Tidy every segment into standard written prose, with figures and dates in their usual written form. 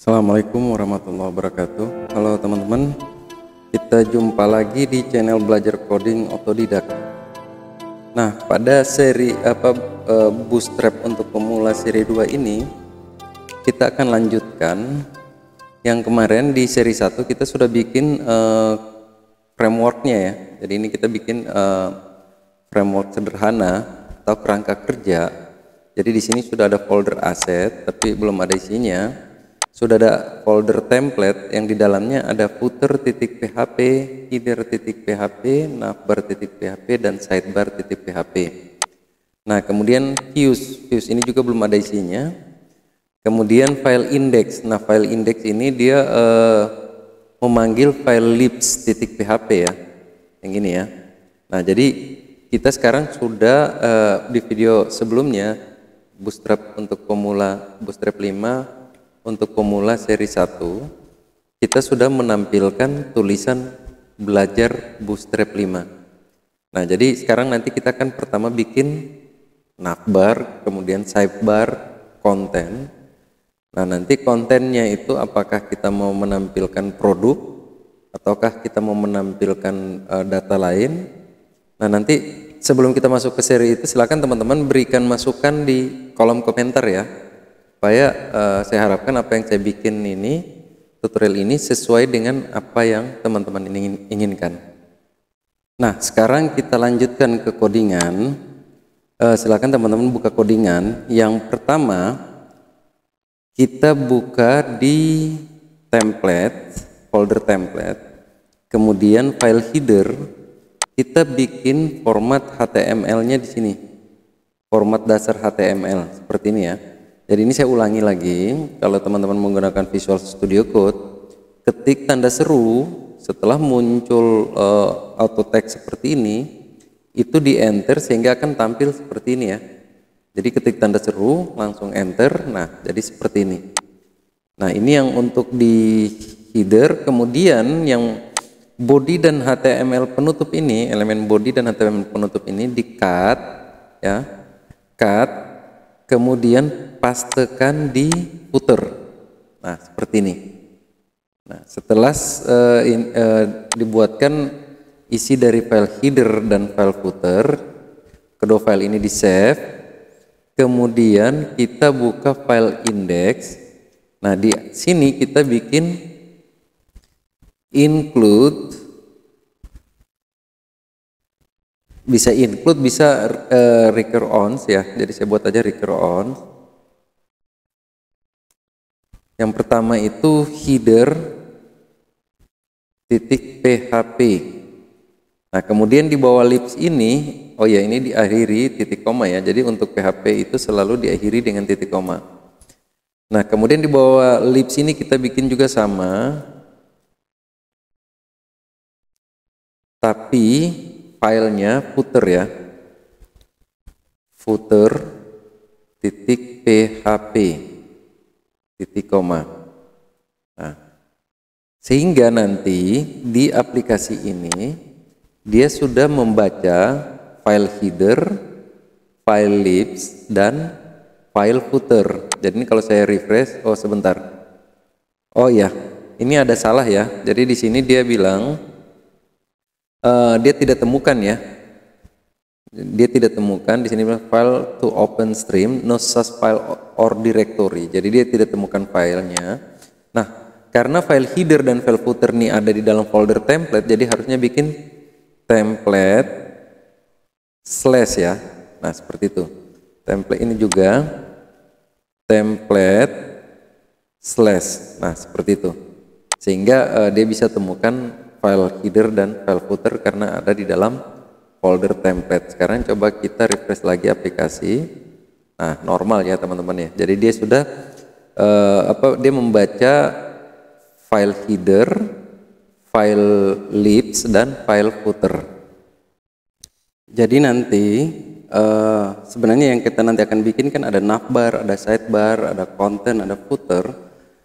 Assalamualaikum warahmatullahi wabarakatuh. Halo teman-teman, kita jumpa lagi di channel belajar coding otodidak. Nah, pada seri Bootstrap untuk pemula seri 2 ini kita akan lanjutkan yang kemarin. Di seri 1 kita sudah bikin frameworknya ya. Jadi ini kita bikin framework sederhana atau kerangka kerja. Jadi di sini sudah ada folder aset tapi belum ada isinya. Sudah ada folder template yang di dalamnya ada footer.php, header.php, navbar.php, dan sidebar.php. Nah, kemudian views ini juga belum ada isinya. Kemudian file index. Nah, file index ini dia memanggil file libs.php ya, yang ini ya. Nah, jadi kita sekarang sudah di video sebelumnya Bootstrap untuk pemula Bootstrap 5 untuk pemula seri 1 kita sudah menampilkan tulisan belajar Bootstrap 5. Nah, jadi sekarang nanti kita akan pertama bikin navbar, kemudian sidebar, konten. Nah, nanti kontennya itu apakah kita mau menampilkan produk ataukah kita mau menampilkan data lain. Nah, nanti sebelum kita masuk ke seri itu silakan teman-teman berikan masukan di kolom komentar ya, supaya saya harapkan apa yang saya bikin ini, tutorial ini sesuai dengan apa yang teman-teman inginkan. Nah, sekarang kita lanjutkan ke codingan. Silakan teman-teman buka codingan. Yang pertama kita buka di template, folder template, kemudian file header. Kita bikin format HTML-nya di sini, format dasar HTML seperti ini ya. Jadi ini saya ulangi lagi, kalau teman-teman menggunakan Visual Studio Code, ketik tanda seru setelah muncul auto text seperti ini, itu di enter sehingga akan tampil seperti ini ya. Jadi ketik tanda seru langsung enter. Nah, jadi seperti ini. Nah, ini yang untuk di header. Kemudian yang body dan HTML penutup ini, elemen body dan HTML penutup ini di cut ya, cut, kemudian pastekan di footer. Nah, seperti ini. Nah, setelah dibuatkan isi dari file header dan file footer, kedua file ini di save. Kemudian kita buka file index. Nah, di sini kita bikin include, bisa include, bisa recur ons ya. Jadi saya buat aja recur ons. Yang pertama itu header.php. Nah, kemudian di bawah libs ini, oh ya, ini diakhiri titik koma ya. Jadi untuk PHP itu selalu diakhiri dengan titik koma. Nah, kemudian di bawah libs ini kita bikin juga sama, tapi filenya footer ya, footer.php titik koma. Nah, sehingga nanti di aplikasi ini dia sudah membaca file header, file libs, dan file footer. Jadi ini kalau saya refresh, oh sebentar, oh ya, ini ada salah ya. Jadi di sini dia bilang dia tidak temukan ya. Dia tidak temukan di sini file to open stream, no such file or directory. Jadi dia tidak temukan filenya. Nah, karena file header dan file footer ini ada di dalam folder template, jadi harusnya bikin template slash ya. Nah, seperti itu. Template ini juga template slash. Nah, seperti itu. Sehingga dia bisa temukan file header dan file footer karena ada di dalam folder template. Sekarang coba kita refresh lagi aplikasi. Nah, normal ya teman-teman ya. Jadi dia sudah dia membaca file header, file libs, dan file footer. Jadi nanti sebenarnya yang kita nanti akan bikin kan ada navbar, ada sidebar, ada konten, ada footer.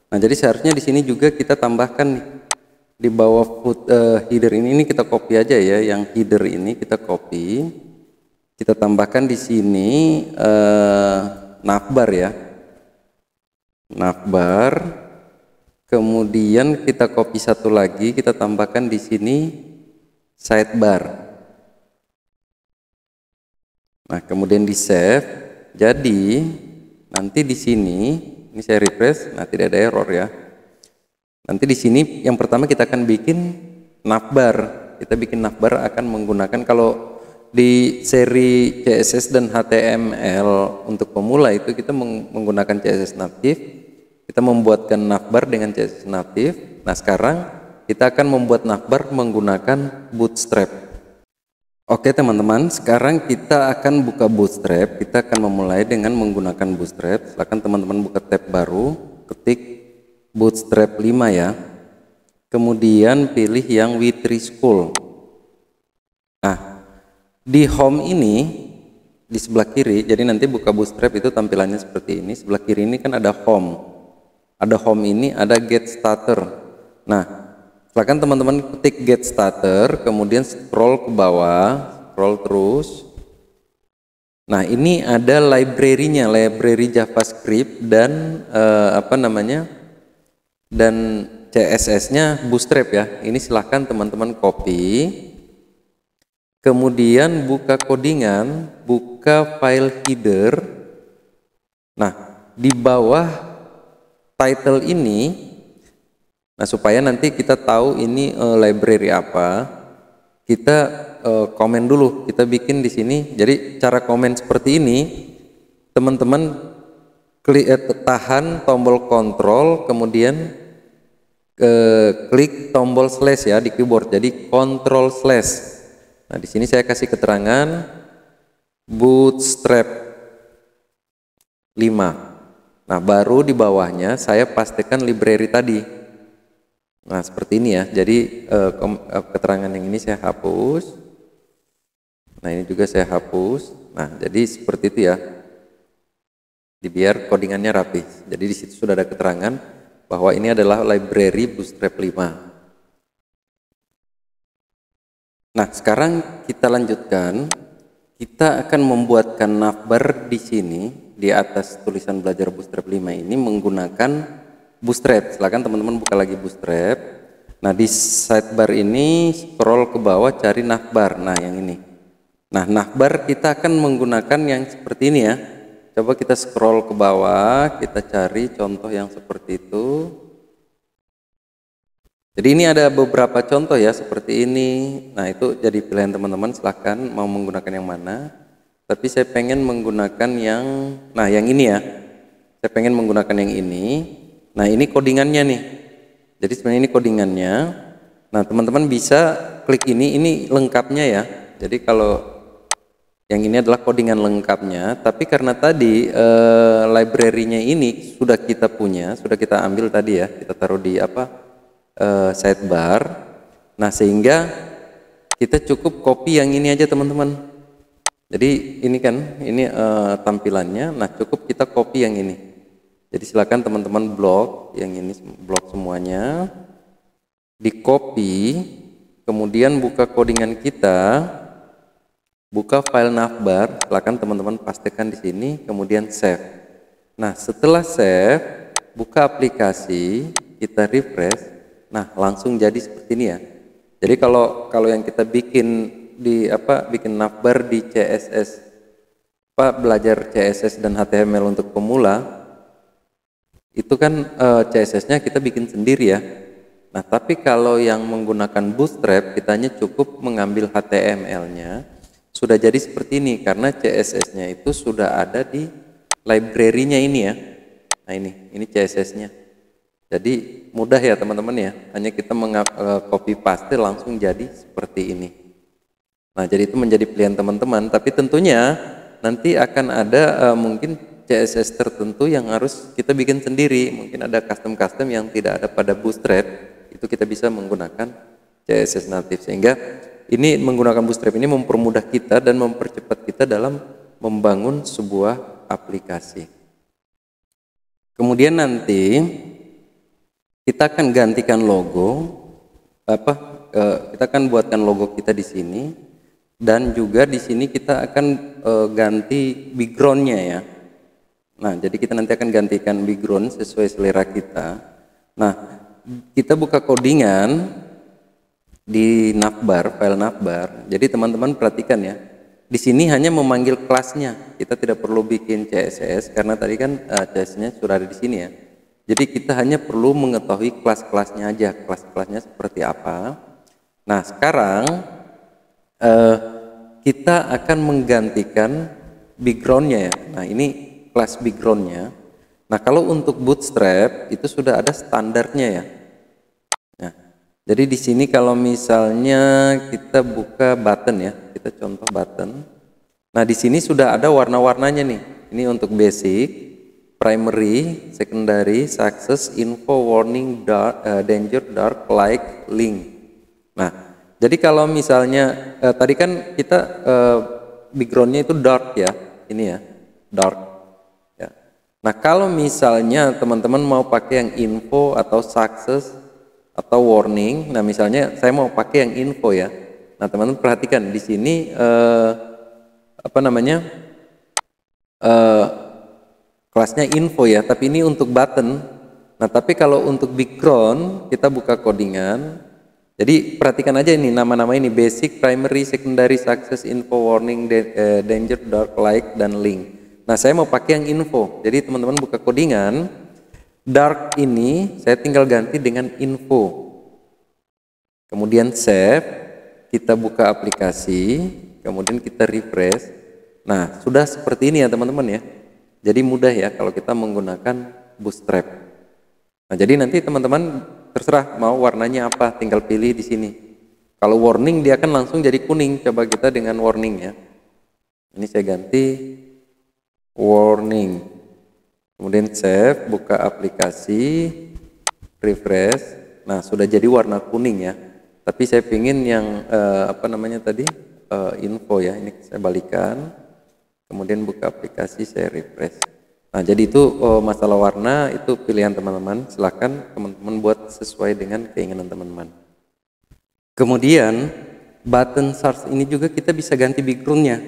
Nah, jadi seharusnya di sini juga kita tambahkan nih, di bawah header ini kita copy aja ya, yang header ini kita copy, kita tambahkan di sini navbar ya, navbar, Kemudian kita copy satu lagi, kita tambahkan di sini sidebar. Nah, kemudian di save. Jadi nanti di sini, ini saya refresh, nah tidak ada error ya. Nanti di sini yang pertama kita akan bikin navbar. Kita bikin navbar akan menggunakan, kalau di seri CSS dan HTML untuk pemula itu kita menggunakan CSS natif. Kita membuatkan navbar dengan CSS natif. Nah, sekarang kita akan membuat navbar menggunakan Bootstrap. Oke teman-teman, sekarang kita akan buka Bootstrap. Kita akan memulai dengan menggunakan Bootstrap. Silakan teman-teman buka tab baru, ketik Bootstrap 5 ya. Kemudian pilih yang W3 School. Nah, di home ini di sebelah kiri, jadi nanti buka Bootstrap itu tampilannya seperti ini. Sebelah kiri ini kan ada home. Ada home ini, ada get starter. Nah, silakan teman-teman ketik get starter, kemudian scroll ke bawah, scroll terus. Nah, ini ada library-nya, library JavaScript dan dan CSS-nya Bootstrap ya. Ini silahkan teman-teman copy. Kemudian buka codingan, buka file header. Nah, di bawah title ini, nah supaya nanti kita tahu ini library apa, kita komen dulu, kita bikin di sini. Jadi cara komen seperti ini, teman-teman tahan tombol kontrol, kemudian klik tombol slash ya di keyboard, jadi control slash. Nah, di sini saya kasih keterangan Bootstrap 5. Nah, baru di bawahnya saya pastikan library tadi. Nah, seperti ini ya. Jadi keterangan yang ini saya hapus. Nah, ini juga saya hapus. Nah, jadi seperti itu ya. Biar codingannya rapi. Jadi di situ sudah ada keterangan bahwa ini adalah library Bootstrap 5. Nah, sekarang kita lanjutkan. Kita akan membuatkan navbar di sini, di atas tulisan belajar Bootstrap 5 ini menggunakan Bootstrap. Silakan teman-teman buka lagi Bootstrap. Nah, di sidebar ini scroll ke bawah, cari navbar. Nah, yang ini. Nah, navbar kita akan menggunakan yang seperti ini ya. Coba kita scroll ke bawah, kita cari contoh yang seperti itu. Jadi ini ada beberapa contoh ya seperti ini. Nah, itu jadi pilihan teman-teman, silahkan mau menggunakan yang mana. Tapi saya pengen menggunakan yang, nah yang ini ya. Saya pengen menggunakan yang ini. Nah, ini codingannya nih. Jadi sebenarnya ini codingannya. Nah, teman-teman bisa klik ini lengkapnya ya. Jadi kalau yang ini adalah codingan lengkapnya. Tapi karena tadi library-nya ini sudah kita punya, sudah kita ambil tadi ya. Kita taruh di sidebar. Nah, sehingga kita cukup copy yang ini aja teman-teman. Jadi ini kan ini tampilannya. Nah, cukup kita copy yang ini. Jadi silakan teman-teman blok yang ini, blok semuanya, di copy, kemudian buka codingan kita, buka file navbar. Silakan teman-teman pastikan di sini, kemudian save. Nah, setelah save, buka aplikasi, kita refresh. Nah, langsung jadi seperti ini ya. Jadi kalau yang kita bikin bikin navbar di CSS, belajar CSS dan HTML untuk pemula, itu kan CSS-nya kita bikin sendiri ya. Nah, tapi kalau yang menggunakan Bootstrap, kita hanya cukup mengambil HTML-nya, sudah jadi seperti ini karena CSS-nya itu sudah ada di library-nya ini ya. Nah, ini CSS-nya. Jadi mudah ya teman-teman ya, hanya kita copy paste langsung jadi seperti ini. Nah, jadi itu menjadi pilihan teman-teman, tapi tentunya nanti akan ada mungkin CSS tertentu yang harus kita bikin sendiri. Mungkin ada custom-custom yang tidak ada pada Bootstrap, itu kita bisa menggunakan CSS natif. Sehingga ini menggunakan Bootstrap ini mempermudah kita dan mempercepat kita dalam membangun sebuah aplikasi. Kemudian nanti kita akan gantikan logo, kita akan buatkan logo kita di sini, dan juga di sini kita akan ganti backgroundnya ya. Nah, jadi kita nanti akan gantikan background sesuai selera kita. Nah, kita buka codingan di navbar, file navbar. Jadi teman-teman perhatikan ya. Di sini hanya memanggil kelasnya. Kita tidak perlu bikin CSS karena tadi kan CSS-nya sudah ada di sini ya. Jadi kita hanya perlu mengetahui kelas-kelasnya aja, kelas-kelasnya seperti apa. Nah, sekarang kita akan menggantikan backgroundnya ya. Nah, ini kelas backgroundnya. Nah, kalau untuk Bootstrap itu sudah ada standarnya ya. Nah, jadi di sini kalau misalnya kita buka button ya, kita contoh button. Nah, di sini sudah ada warna-warnanya nih. Ini untuk basic, primary, secondary, success, info, warning, dark, danger, dark, like, link. Nah, jadi kalau misalnya tadi kan kita backgroundnya itu dark ya, ini ya, dark. Ya. Nah, kalau misalnya teman-teman mau pakai yang info atau success atau warning, nah misalnya saya mau pakai yang info ya. Nah, teman-teman perhatikan di sini apa namanya kelasnya info ya, tapi ini untuk button. Nah, tapi kalau untuk background kita buka codingan. Jadi perhatikan aja ini nama-nama ini: basic, primary, secondary, success, info, warning, danger, dark, like, dan link. Nah, saya mau pakai yang info. Jadi teman-teman buka codingan, dark ini saya tinggal ganti dengan info. Kemudian save, kita buka aplikasi, kemudian kita refresh. Nah, sudah seperti ini ya teman-teman ya. Jadi mudah ya kalau kita menggunakan Bootstrap. Nah, jadi nanti teman-teman terserah mau warnanya apa, tinggal pilih di sini. Kalau warning dia akan langsung jadi kuning. Coba kita dengan warning ya. Ini saya ganti warning. Kemudian save, buka aplikasi, refresh. Nah, sudah jadi warna kuning ya. Tapi saya pingin yang apa namanya tadi info ya. Ini saya balikan. Kemudian buka aplikasi, saya refresh. Nah, jadi itu masalah warna itu pilihan teman-teman. Silahkan teman-teman buat sesuai dengan keinginan teman-teman. Kemudian button source ini juga kita bisa ganti backgroundnya.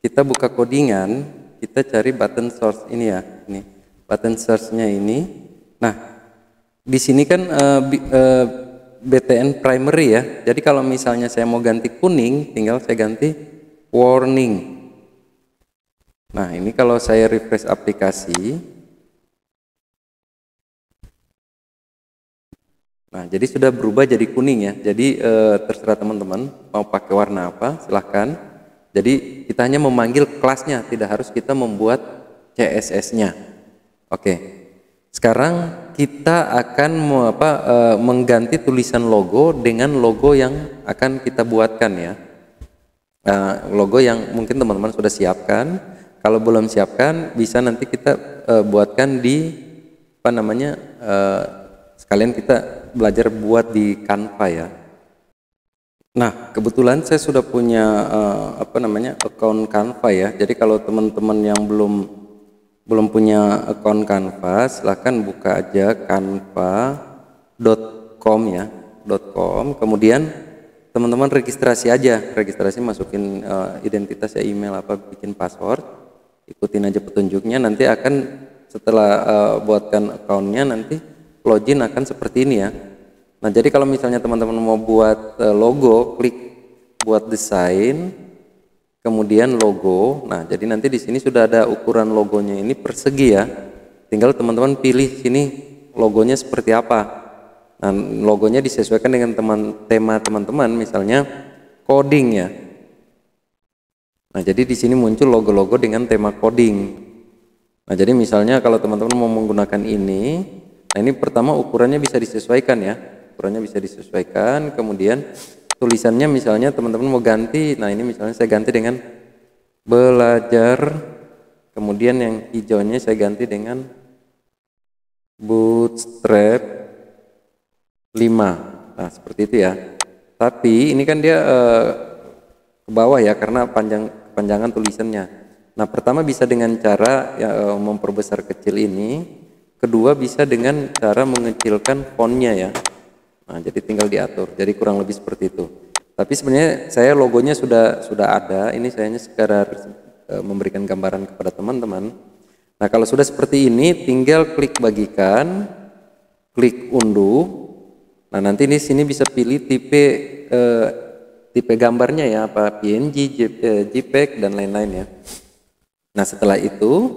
Kita buka codingan, kita cari button source ini ya. Ini button source-nya ini. Nah, di sini kan BTN primary ya. Jadi kalau misalnya saya mau ganti kuning, tinggal saya ganti warning. Nah, ini kalau saya refresh aplikasi. Nah, jadi sudah berubah jadi kuning ya. Jadi terserah teman-teman mau pakai warna apa, silahkan. Jadi kita hanya memanggil kelasnya, tidak harus kita membuat CSS-nya. Oke. Sekarang kita akan mengganti tulisan logo dengan logo yang akan kita buatkan ya. Logo yang mungkin teman-teman sudah siapkan. Kalau belum siapkan, bisa nanti kita buatkan di apa namanya sekalian kita belajar buat di Canva ya. Nah, kebetulan saya sudah punya apa namanya account Canva ya. Jadi kalau teman-teman yang belum punya account Canva, silahkan buka aja canva.com ya, .com. Kemudian teman-teman registrasi aja, masukin identitas ya, email apa, bikin password. Ikutin aja petunjuknya, nanti akan setelah buatkan akunnya nanti login akan seperti ini ya. Nah, jadi kalau misalnya teman-teman mau buat logo, klik buat desain, kemudian logo. Nah, jadi nanti di sini sudah ada ukuran logonya ini persegi ya. Tinggal teman-teman pilih sini logonya seperti apa. Nah, logonya disesuaikan dengan tema teman-teman, misalnya coding ya. Nah, jadi di sini muncul logo-logo dengan tema coding. Nah, jadi misalnya kalau teman-teman mau menggunakan ini, nah ini pertama ukurannya bisa disesuaikan ya. Ukurannya bisa disesuaikan, kemudian tulisannya misalnya teman-teman mau ganti. Nah, ini misalnya saya ganti dengan belajar, kemudian yang hijaunya saya ganti dengan Bootstrap 5. Nah, seperti itu ya. Tapi ini kan dia ke bawah ya karena panjangan tulisannya. Nah, pertama bisa dengan cara memperbesar kecil ini, kedua bisa dengan cara mengecilkan fontnya ya. Nah, jadi tinggal diatur. Jadi kurang lebih seperti itu. Tapi sebenarnya saya logonya sudah ada. Ini saya hanya sekedar memberikan gambaran kepada teman-teman. Nah, kalau sudah seperti ini, tinggal klik bagikan, klik unduh. Nah, nanti di sini bisa pilih tipe gambarnya ya, apa PNG, JPEG dan lain-lain ya. Nah, setelah itu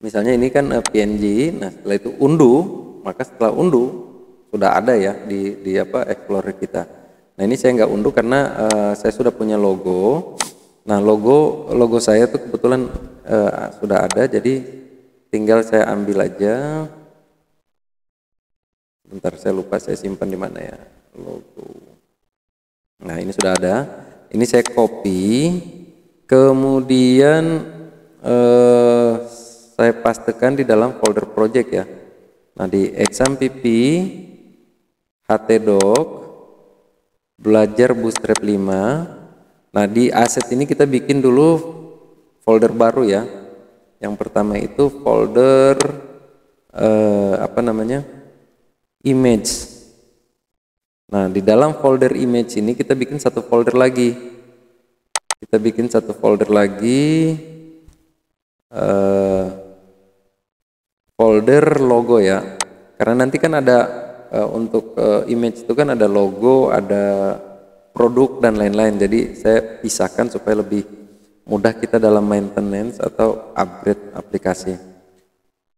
misalnya ini kan PNG, nah setelah itu unduh, maka setelah unduh sudah ada ya di apa Explorer kita. Nah, ini saya nggak unduh karena saya sudah punya logo. Nah, logo saya tuh kebetulan sudah ada, jadi tinggal saya ambil aja. Bentar, saya lupa saya simpan di mana ya logo. Nah, ini sudah ada. Ini saya copy, kemudian saya pastekan di dalam folder project ya. Nah, di exampp htdoc belajar bootstrap 5. Nah, di aset ini kita bikin dulu folder baru ya. Yang pertama itu folder apa namanya? Image. Nah, di dalam folder image ini kita bikin satu folder lagi. Kita bikin satu folder lagi, folder logo ya. Karena nanti kan ada untuk image itu kan ada logo, ada produk dan lain-lain. Jadi saya pisahkan supaya lebih mudah kita dalam maintenance atau upgrade aplikasi.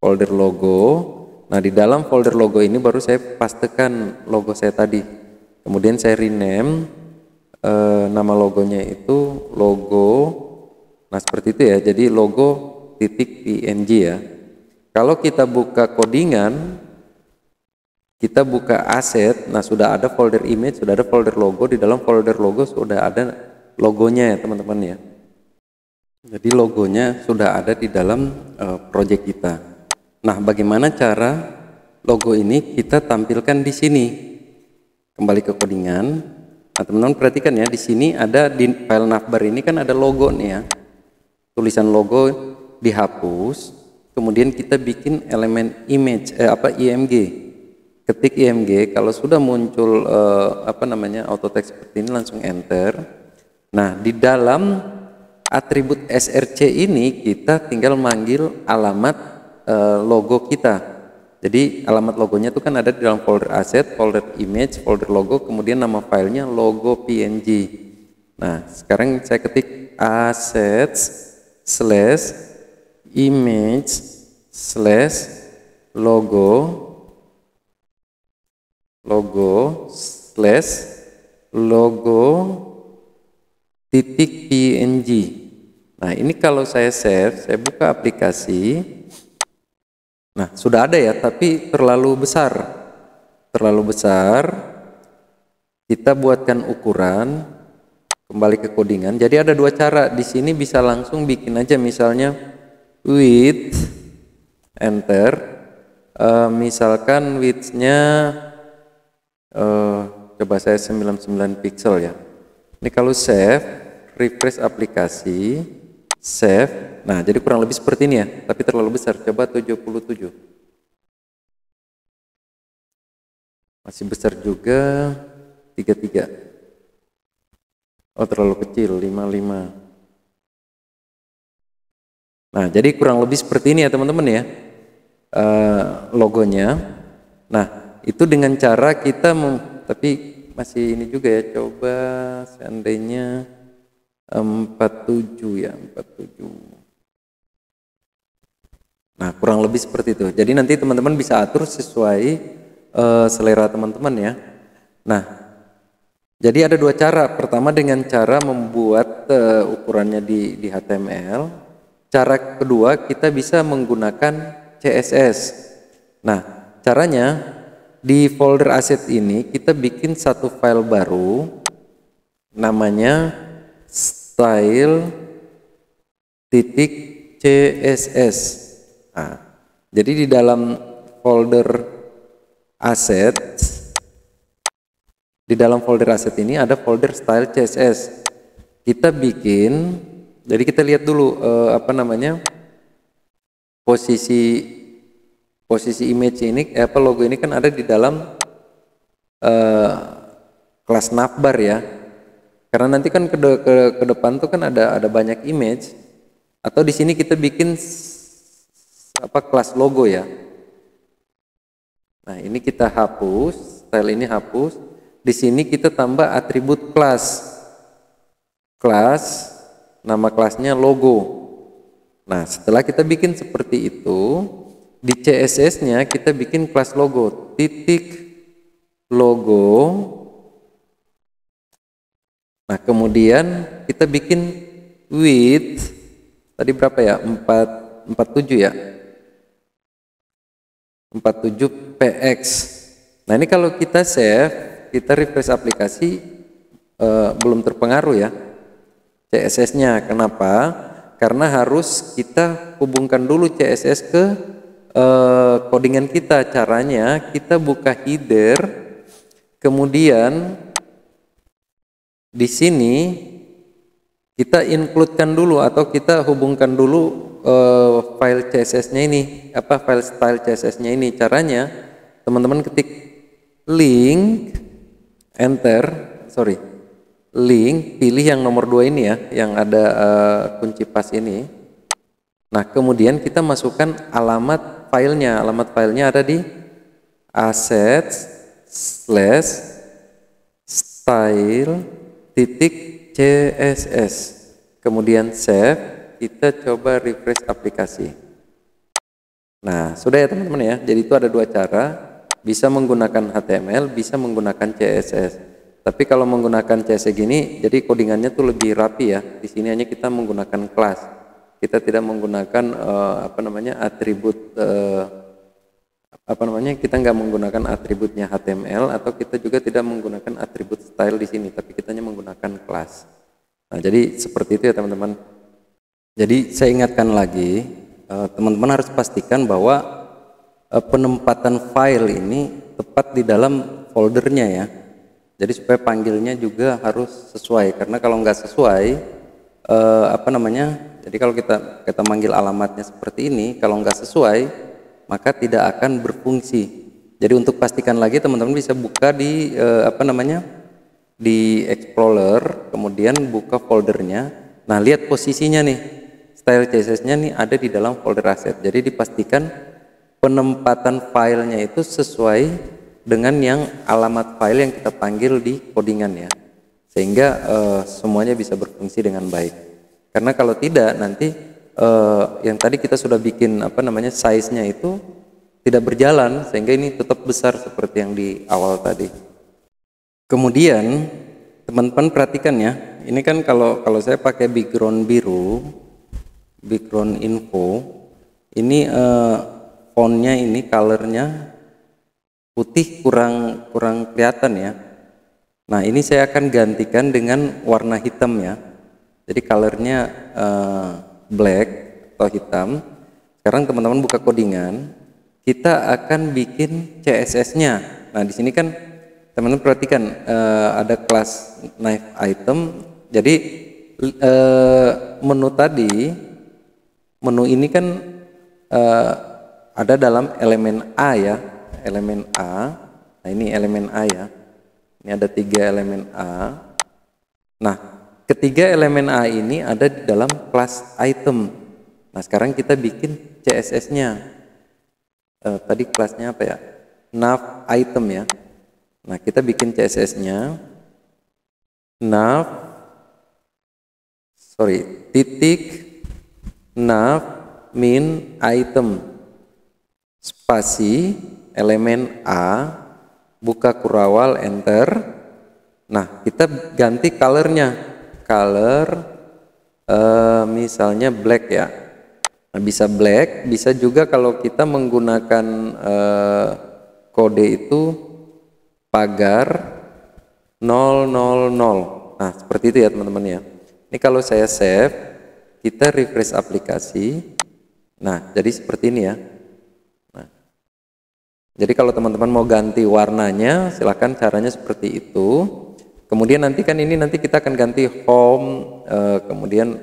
Folder logo. Nah, di dalam folder logo ini baru saya pastekan logo saya tadi. Kemudian saya rename nama logonya itu logo. Nah, seperti itu ya. Jadi logo .png ya. Kalau kita buka codingan, kita buka aset. Nah, sudah ada folder image, sudah ada folder logo. Di dalam folder logo sudah ada logonya ya teman-teman ya. Jadi logonya sudah ada di dalam project kita. Nah, bagaimana cara logo ini kita tampilkan di sini? Kembali ke codingan. Nah, teman-teman perhatikan ya, di sini ada di file navbar ini kan ada logo nih ya. Tulisan logo dihapus, kemudian kita bikin elemen image IMG. Ketik IMG, kalau sudah muncul apa namanya auto text seperti ini langsung enter. Nah, di dalam atribut src ini kita tinggal manggil alamat logo kita. Jadi alamat logonya itu kan ada di dalam folder asset, folder image, folder logo, kemudian nama filenya logo png. Nah, sekarang saya ketik assets slash image slash logo slash logo titik png. Nah, ini kalau saya save, saya buka aplikasi. Nah, sudah ada ya, tapi terlalu besar. Terlalu besar. Kita buatkan ukuran, kembali ke codingan. Jadi ada dua cara. Di sini bisa langsung bikin aja misalnya width, enter. Misalkan width-nya coba saya 99 pixel ya. Ini kalau save, refresh aplikasi, save. Nah, jadi kurang lebih seperti ini ya, tapi terlalu besar. Coba 77. Masih besar juga, 33. Oh, terlalu kecil, 55. Nah, jadi kurang lebih seperti ini ya teman-teman ya, logonya. Nah, itu dengan cara kita, tapi masih ini juga ya, coba seandainya 47 ya, 47. Nah, kurang lebih seperti itu. Jadi nanti teman-teman bisa atur sesuai selera teman-teman ya. Nah, jadi ada dua cara. Pertama dengan cara membuat ukurannya di HTML. Cara kedua kita bisa menggunakan CSS. Nah, caranya di folder asset ini kita bikin satu file baru namanya style.css. Nah, jadi di dalam folder asset, ini ada folder style CSS. Kita bikin, jadi kita lihat dulu apa namanya posisi image ini, logo ini kan ada di dalam kelas navbar ya. Karena nanti kan ke depan tuh kan ada banyak image. Atau di sini kita bikin kelas logo ya. Nah, ini kita hapus. style ini hapus. Di sini kita tambah atribut kelas. Kelas, nama kelasnya logo. Nah, setelah kita bikin seperti itu, di CSS-nya kita bikin kelas logo, titik logo. Nah, kemudian kita bikin width, tadi berapa ya? 47 ya? 47 px. Nah, ini kalau kita save, kita refresh aplikasi, belum terpengaruh ya CSS-nya. Kenapa? Karena harus kita hubungkan dulu CSS ke codingan kita. Caranya kita buka header, kemudian di sini kita include-kan dulu atau kita hubungkan dulu file CSS-nya ini, file style CSS-nya ini. Caranya teman-teman ketik link, enter, link, pilih yang nomor 2 ini ya, yang ada kunci pas ini. Nah, kemudian kita masukkan alamat filenya. Alamat filenya ada di assets/style.css. Kemudian save, kita coba refresh aplikasi. Nah, sudah ya teman-teman ya. Jadi itu ada 2 cara, bisa menggunakan HTML, bisa menggunakan CSS. Tapi kalau menggunakan CSS gini, jadi codingannya tuh lebih rapi ya. Di sini hanya kita menggunakan kelas. Kita tidak menggunakan atribut kita nggak menggunakan atributnya HTML, atau kita juga tidak menggunakan atribut style di sini, tapi kita hanya menggunakan kelas. Nah, jadi seperti itu ya teman-teman. Jadi saya ingatkan lagi, teman-teman harus pastikan bahwa penempatan file ini tepat di dalam foldernya ya. Jadi supaya panggilnya juga harus sesuai, karena kalau nggak sesuai, jadi kalau kita manggil alamatnya seperti ini, kalau nggak sesuai, maka tidak akan berfungsi. Jadi untuk pastikan lagi, teman-teman bisa buka di di Explorer, kemudian buka foldernya. Nah, lihat posisinya nih, style CSS-nya nih ada di dalam folder asset. Jadi dipastikan penempatan filenya itu sesuai dengan yang alamat file yang kita panggil di codingan ya, sehingga semuanya bisa berfungsi dengan baik. Karena kalau tidak, nanti yang tadi kita sudah bikin size-nya itu tidak berjalan, sehingga ini tetap besar seperti yang di awal tadi. Kemudian teman-teman perhatikan ya, ini kan kalau saya pakai background biru, background info, ini fontnya ini colornya putih, kurang kelihatan ya. Nah, ini saya akan gantikan dengan warna hitam ya. Jadi colornya black atau hitam. Sekarang teman-teman buka codingan, kita akan bikin CSS-nya. Nah, di sini kan teman-teman perhatikan ada kelas knife item. Jadi menu ini kan ada dalam elemen A ya. Elemen A. Nah, ini elemen A ya. Ini ada 3 elemen A. Nah, ketiga elemen A ini ada di dalam kelas item. Nah, sekarang kita bikin CSS-nya. Tadi kelasnya apa ya? Nav item ya. Nah, kita bikin CSS-nya. Titik nav min item spasi elemen A, buka kurawal, enter. Nah, kita ganti colornya, misalnya black ya. Nah, bisa black, bisa juga kalau kita menggunakan kode itu pagar 000. Nah, seperti itu ya teman-teman ya. Ini kalau saya save, kita refresh aplikasi. Nah, jadi seperti ini ya. Jadi kalau teman-teman mau ganti warnanya, silahkan, caranya seperti itu. Kemudian nanti kita akan ganti home, kemudian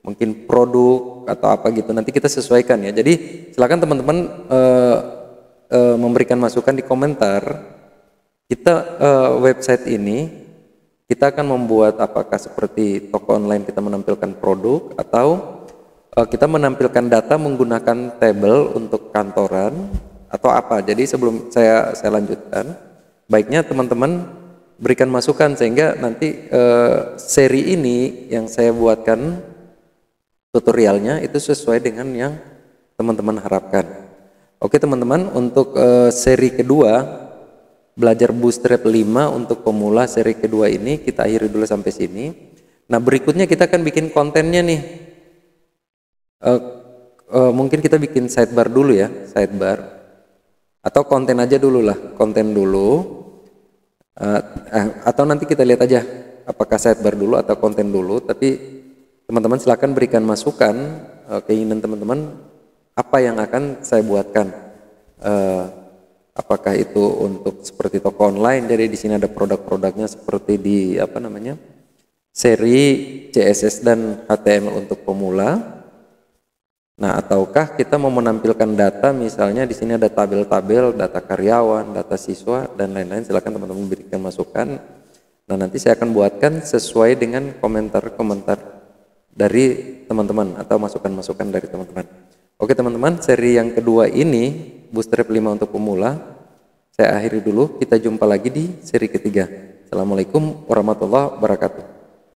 mungkin produk atau apa gitu. Nanti kita sesuaikan ya. Jadi silahkan teman-teman memberikan masukan di komentar. Kita website ini kita akan membuat apakah seperti toko online kita menampilkan produk, atau kita menampilkan data menggunakan tabel untuk kantoran, atau apa. Jadi sebelum saya lanjutkan, baiknya teman-teman berikan masukan sehingga nanti seri ini yang saya buatkan tutorialnya itu sesuai dengan yang teman-teman harapkan. Oke teman-teman, untuk seri kedua belajar bootstrap 5 untuk pemula seri kedua ini kita akhiri dulu sampai sini. Nah berikutnya kita akan bikin kontennya nih. Mungkin kita bikin sidebar dulu ya, sidebar atau konten aja dulu lah, konten dulu. Atau nanti kita lihat aja apakah sidebar dulu atau konten dulu. Tapi teman-teman silakan berikan masukan keinginan teman-teman apa yang akan saya buatkan. Apakah itu untuk seperti toko online, jadi di sini ada produk-produknya seperti di seri CSS dan HTML untuk pemula. Nah, ataukah kita mau menampilkan data, misalnya di sini ada tabel-tabel, data karyawan, data siswa, dan lain-lain. Silakan teman-teman berikan masukan. Nah, nanti saya akan buatkan sesuai dengan komentar-komentar dari teman-teman atau masukan-masukan dari teman-teman. Oke teman-teman, seri yang kedua ini, Bootstrap 5 untuk pemula, saya akhiri dulu. Kita jumpa lagi di seri ketiga. Assalamualaikum warahmatullahi wabarakatuh.